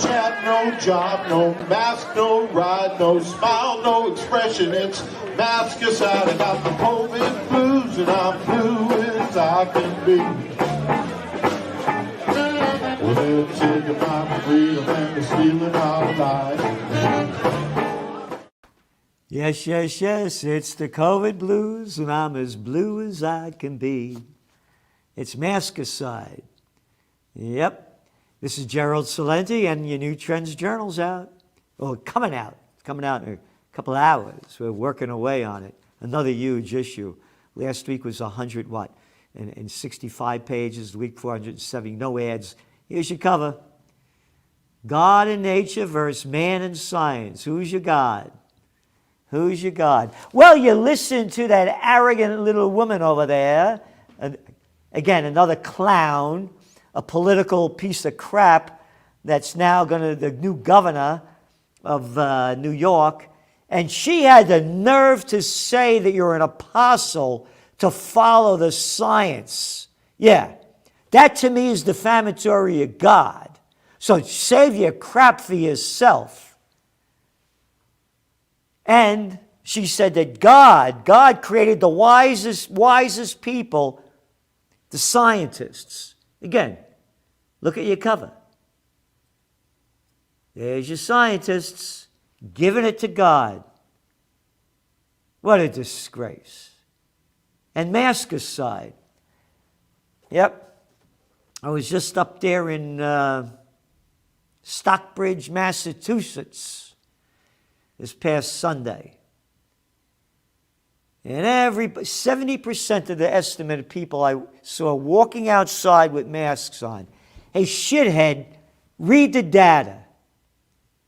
chat, no job, no mask, no ride, no smile, no expression. It's mask aside. I got the COVID blues and I'm blue as I can be. Well, they're taking my freedom and they're stealing our lives. Yes, yes, yes, it's the COVID blues and I'm as blue as I can be. It's Maskicide. Yep. This is Gerald Celente and your New Trends Journal's out. Well, coming out. It's coming out in a couple hours. We're working away on it. Another huge issue. Last week was 100 what? And 65 pages. The week before 170. No ads. Here's your cover. God and nature versus man and science. Who's your God? Who's your God? Well, you listen to that arrogant little woman over there. Again, another clown. A political piece of crap that's now the new governor of New York. And she had the nerve to say that you're an apostle to follow the science. Yeah, that to me is defamatory of God. So save your crap for yourself. And she said that God created the wisest people, the scientists. Again, look at your cover. There's your scientists giving it to God. What a disgrace. And Maskicide. Yep. I was just up there in Stockbridge, Massachusetts this past Sunday. And 70% of the estimated people I saw walking outside with masks on. Hey, shithead, read the data.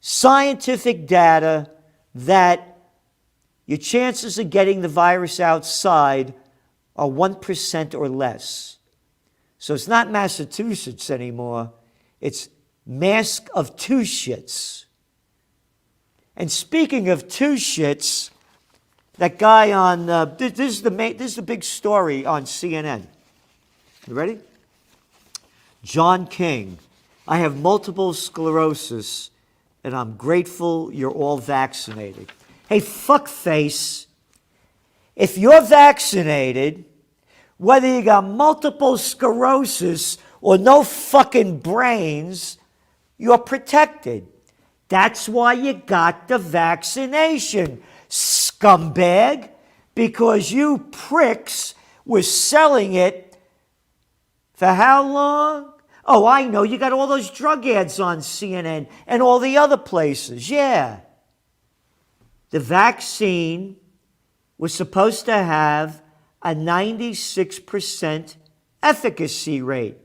Scientific data that your chances of getting the virus outside are 1% or less. So it's not Massachusetts anymore. It's mask of two shits. And speaking of two shits, that guy on, this is the big story on CNN. You ready? John King. I have multiple sclerosis, and I'm grateful you're all vaccinated. Hey, fuckface, if you're vaccinated, whether you got multiple sclerosis or no fucking brains, you're protected. That's why you got the vaccination, scumbag, because you pricks were selling it for how long? Oh, I know, you got all those drug ads on CNN and all the other places. Yeah. The vaccine was supposed to have a 96% efficacy rate.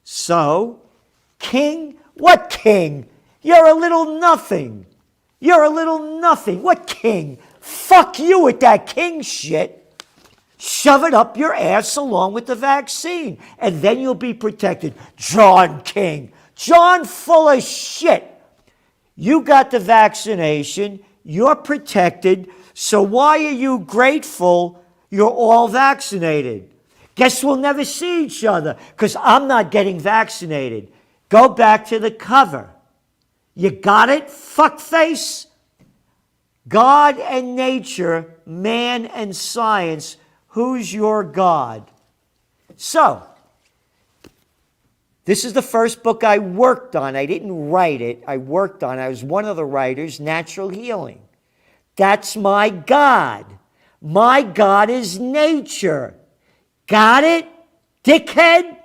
So, King, what King? You're a little nothing. You're a little nothing. What King? Fuck you with that King shit. Shove it up your ass along with the vaccine, and then you'll be protected. John King. John full of shit. You got the vaccination. You're protected. So why are you grateful you're all vaccinated? Guess we'll never see each other because I'm not getting vaccinated. Go back to the cover. You got it, fuckface? God and nature, man and science, who's your God? So, this is the first book I worked on. I didn't write it. I worked on it. I was one of the writers, Natural Healing. That's my God. My God is nature. Got it, dickhead?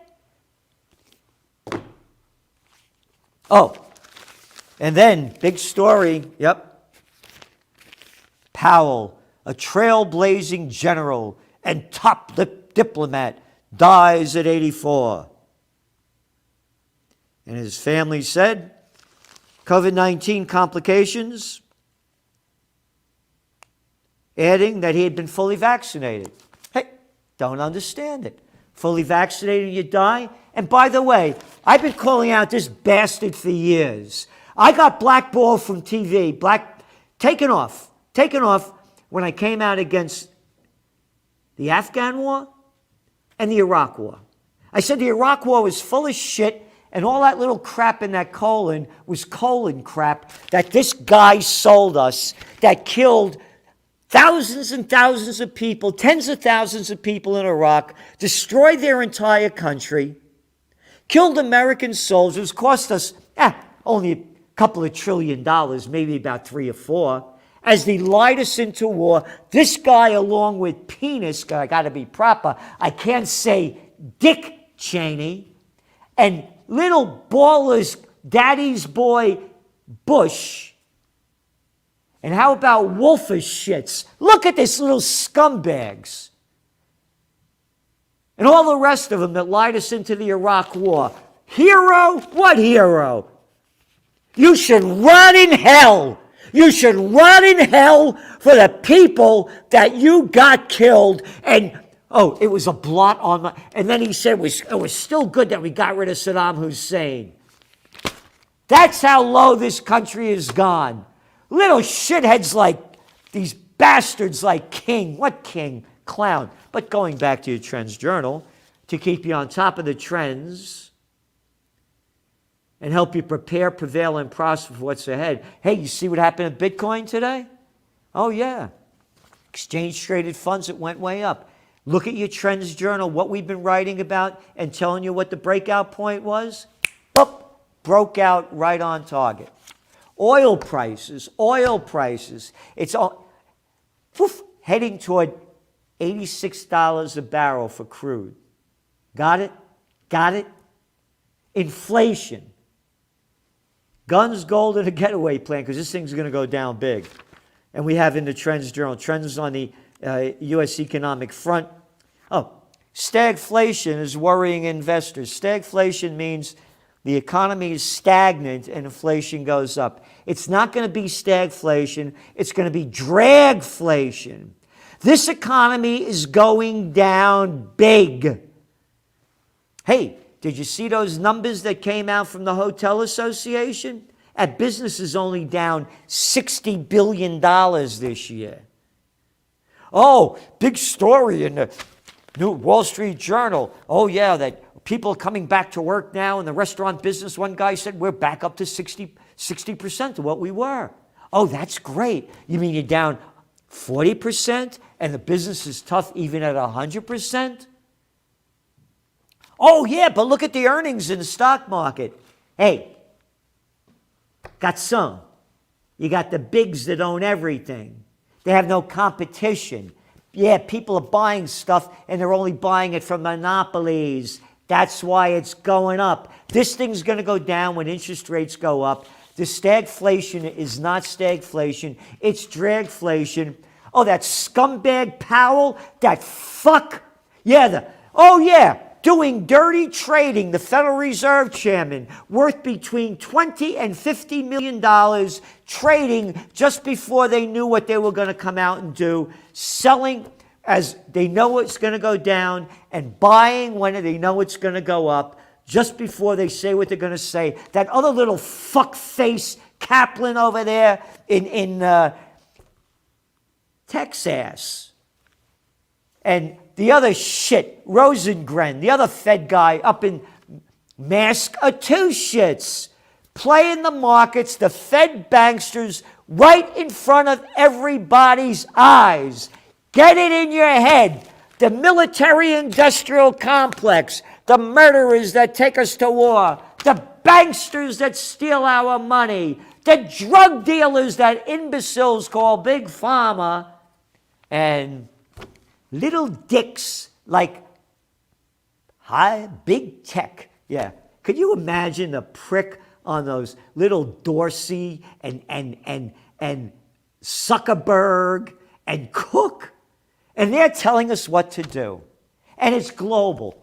Oh, and then, big story, yep. Powell, a trailblazing general and top diplomat, dies at 84. And his family said, COVID-19 complications, adding that he had been fully vaccinated. Hey, don't understand it. Fully vaccinated, you die? And by the way, I've been calling out this bastard for years. I got blackballed from TV, taken off when I came out against the Afghan war and the Iraq war. I said the Iraq war was full of shit And all that little crap in that colon was colon crap that this guy sold us that killed thousands and thousands of people, tens of thousands of people in Iraq, destroyed their entire country, killed American soldiers, cost us only a couple of $1 trillion, maybe about 3 or 4. As they lied us into war, this guy, along with Penis, I got to be proper, I can't say Dick Cheney, and little baller's daddy's boy Bush, and how about Wolfish shits? Look at this little scumbags. And all the rest of them that lied us into the Iraq war. Hero? What hero? You should rot in hell. You should rot in hell for the people that you got killed. And, it was a blot on my... And then he said it was still good that we got rid of Saddam Hussein. That's how low this country has gone. Little shitheads like these bastards like King. What King? Clown. But going back to your Trends Journal, to keep you on top of the trends and help you prepare, prevail, and prosper for what's ahead. Hey, you see what happened to Bitcoin today? Oh, yeah. Exchange-traded funds, it went way up. Look at your Trends Journal, what we've been writing about and telling you what the breakout point was. Boop, broke out right on target. Oil prices, it's all heading toward $86 a barrel for crude. Got it? Got it? Inflation. Guns, gold, and a getaway plan, because this thing's going to go down big. And we have in the Trends Journal, trends on the U.S. economic front. Stagflation is worrying investors. Stagflation means the economy is stagnant and inflation goes up. It's not going to be stagflation. It's going to be dragflation. This economy is going down big. Hey, did you see those numbers that came out from the Hotel Association? That business is only down $60 billion this year. Big story in the New Wall Street Journal. That people are coming back to work now in the restaurant business. One guy said, we're back up to 60% of what we were. That's great. You mean you're down 40% and the business is tough even at 100%? But look at the earnings in the stock market. Hey, got some. You got the bigs that own everything. They have no competition. Yeah, people are buying stuff and they're only buying it from monopolies. That's why it's going up. This thing's going to go down when interest rates go up. The stagflation is not stagflation. It's dragflation. That scumbag Powell, that fuck. Doing dirty trading, the Federal Reserve Chairman, worth between $20 and $50 million, trading just before they knew what they were going to come out and do, selling as they know it's going to go down, and buying when they know it's going to go up, just before they say what they're going to say. That other little fuckface Kaplan over there in Texas. And the other shit, Rosengren, the other Fed guy up in Mask of two shits, playing the markets, the Fed banksters, right in front of everybody's eyes. Get it in your head. The military-industrial complex, the murderers that take us to war, the banksters that steal our money, the drug dealers that imbeciles call Big Pharma, and little dicks like big tech. Yeah. Could you imagine the prick on those little Dorsey and Zuckerberg and Cook? And they're telling us what to do. And it's global.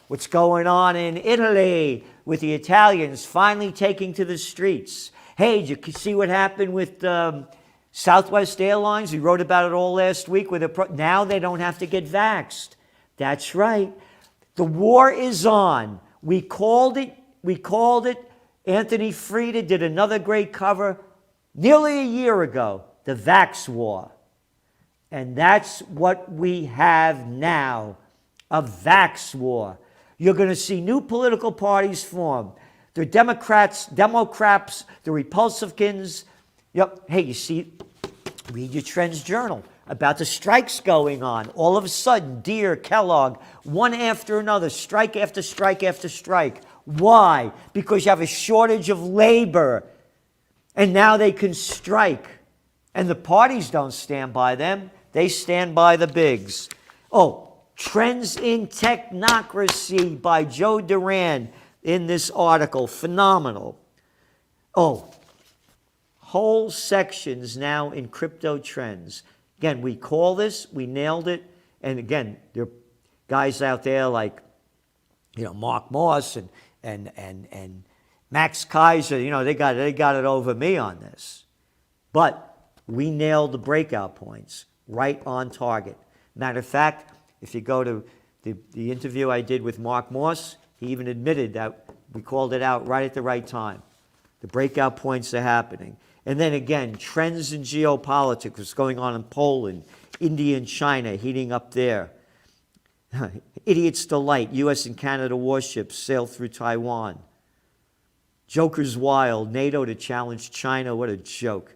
What's going on in Italy with the Italians finally taking to the streets? Hey, did you see what happened with Southwest Airlines? We wrote about it all last week. Now they don't have to get vaxxed. That's right. The war is on. We called it. Anthony Frieda did another great cover nearly a year ago, the vax war. And that's what we have now, a vax war. You're going to see new political parties form. The Democrats, the Republicans. Yep. Hey, you see, read your Trends Journal about the strikes going on. All of a sudden, Deere, Kellogg, one after another, strike after strike after strike. Why? Because you have a shortage of labor. And now they can strike. And the parties don't stand by them. They stand by the bigs. Oh, Trends in Technocracy by Joe Duran in this article. Phenomenal. Oh, whole sections now in crypto trends. Again, we call this, we nailed it. And again, there are guys out there like, Mark Moss and Max Kaiser, they got it over me on this. But we nailed the breakout points right on target. Matter of fact, if you go to the interview I did with Mark Moss, he even admitted that we called it out right at the right time. The breakout points are happening. And then again, trends in geopolitics, what's going on in Poland, India and China heating up there. Idiot's delight, U.S. and Canada warships sail through Taiwan. Joker's wild, NATO to challenge China, what a joke.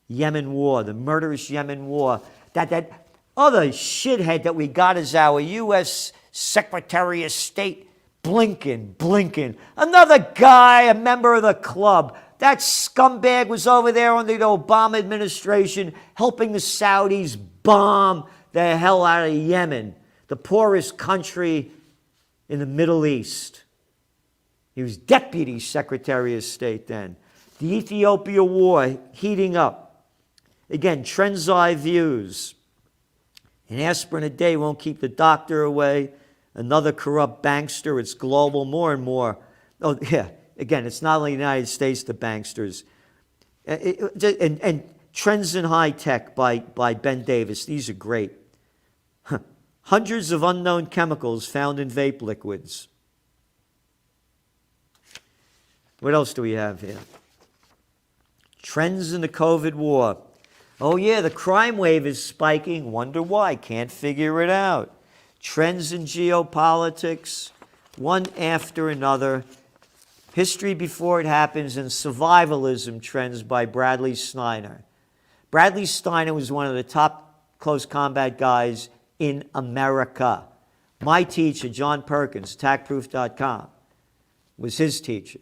Yemen war, the murderous Yemen war. That other shithead that we got is our U.S. Secretary of State, Blinken. Another guy, a member of the club. That scumbag was over there under the Obama administration helping the Saudis bomb the hell out of Yemen, the poorest country in the Middle East. He was Deputy Secretary of State then. The Ethiopia war heating up. Again, trend's eye views. An aspirin a day won't keep the doctor away. Another corrupt bankster. It's global more and more. Oh, yeah. Again, it's not only the United States, the banksters. And Trends in High Tech by Ben Davis. These are great. Hundreds of unknown chemicals found in vape liquids. What else do we have here? Trends in the COVID war. Oh yeah, the crime wave is spiking. Wonder why. Can't figure it out. Trends in geopolitics. One after another. History Before It Happens and Survivalism Trends by Bradley Steiner. Bradley Steiner was one of the top close combat guys in America. My teacher, John Perkins, attackproof.com, was his teacher.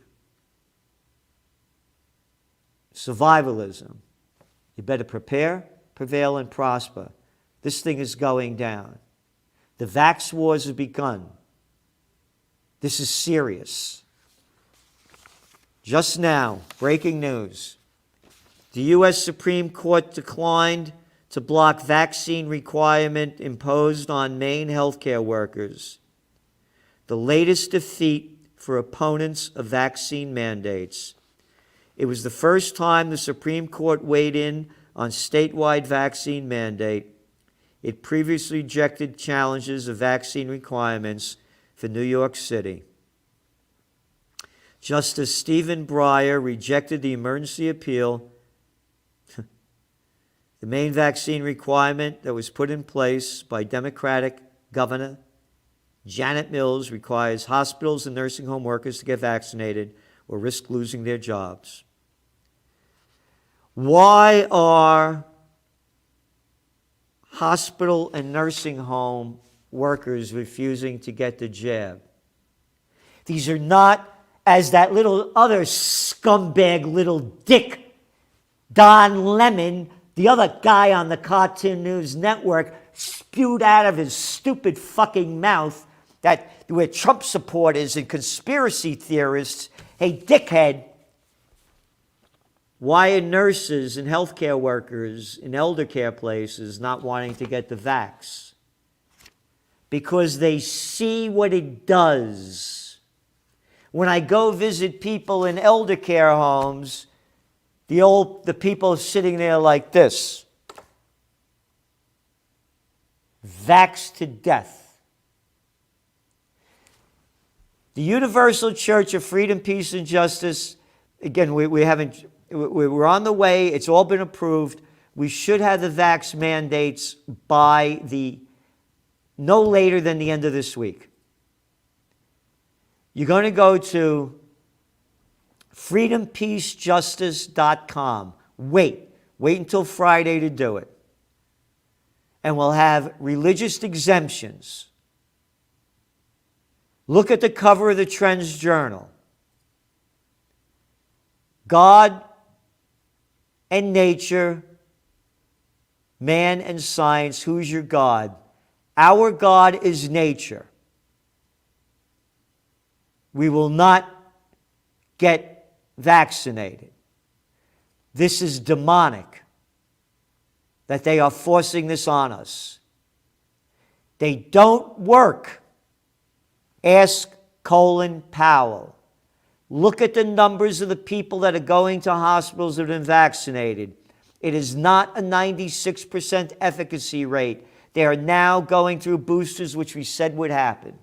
Survivalism. You better prepare, prevail, and prosper. This thing is going down. The vax wars have begun. This is serious. Just now, breaking news. The U.S. Supreme Court declined to block vaccine requirement imposed on Maine healthcare workers. The latest defeat for opponents of vaccine mandates. It was the first time the Supreme Court weighed in on statewide vaccine mandate. It previously rejected challenges of vaccine requirements for New York City. Justice Stephen Breyer rejected the emergency appeal. The main vaccine requirement that was put in place by Democratic Governor Janet Mills requires hospitals and nursing home workers to get vaccinated or risk losing their jobs. Why are hospital and nursing home workers refusing to get the jab? These are not, as that little other scumbag little dick, Don Lemon, the other guy on the Cartoon News Network, spewed out of his stupid fucking mouth that where Trump supporters and conspiracy theorists, hey, dickhead, why are nurses and healthcare workers in elder care places not wanting to get the vax? Because they see what it does. When I go visit people in elder care homes, the people sitting there like this, vaxxed to death. The Universal Church of Freedom, Peace, and Justice, again, we're on the way. It's all been approved. We should have the vax mandates by no later than the end of this week. You're going to go to freedompeacejustice.com. Wait until Friday to do it. And we'll have religious exemptions. Look at the cover of the Trends Journal. God and nature, man and science, who's your God? Our God is nature. We will not get vaccinated. This is demonic that they are forcing this on us. They don't work. Ask Colin Powell. Look at the numbers of the people that are going to hospitals that have been vaccinated. It is not a 96% efficacy rate. They are now going through boosters, which we said would happen.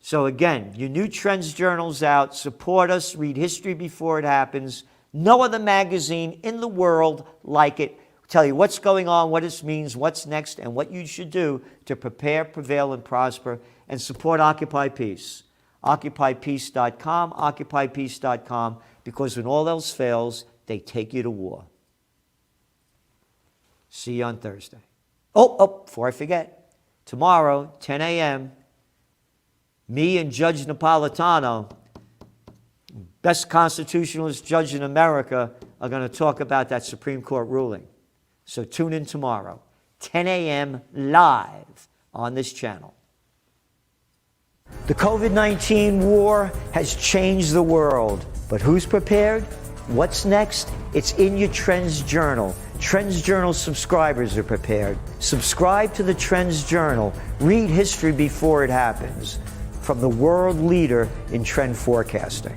So again, your new Trends Journal's out. Support us. Read history before it happens. No other magazine in the world like it. Tell you what's going on, what this means, what's next, and what you should do to prepare, prevail, and prosper, and support Occupy Peace. OccupyPeace.com, OccupyPeace.com, because when all else fails, they take you to war. See you on Thursday. Oh, before I forget, tomorrow, 10 a.m., me and Judge Napolitano, best constitutionalist judge in America, are going to talk about that Supreme Court ruling. So tune in tomorrow, 10 a.m. live on this channel. The COVID-19 war has changed the world, but who's prepared? What's next? It's in your Trends Journal. Trends Journal subscribers are prepared. Subscribe to the Trends Journal. Read history before it happens. From the world leader in trend forecasting.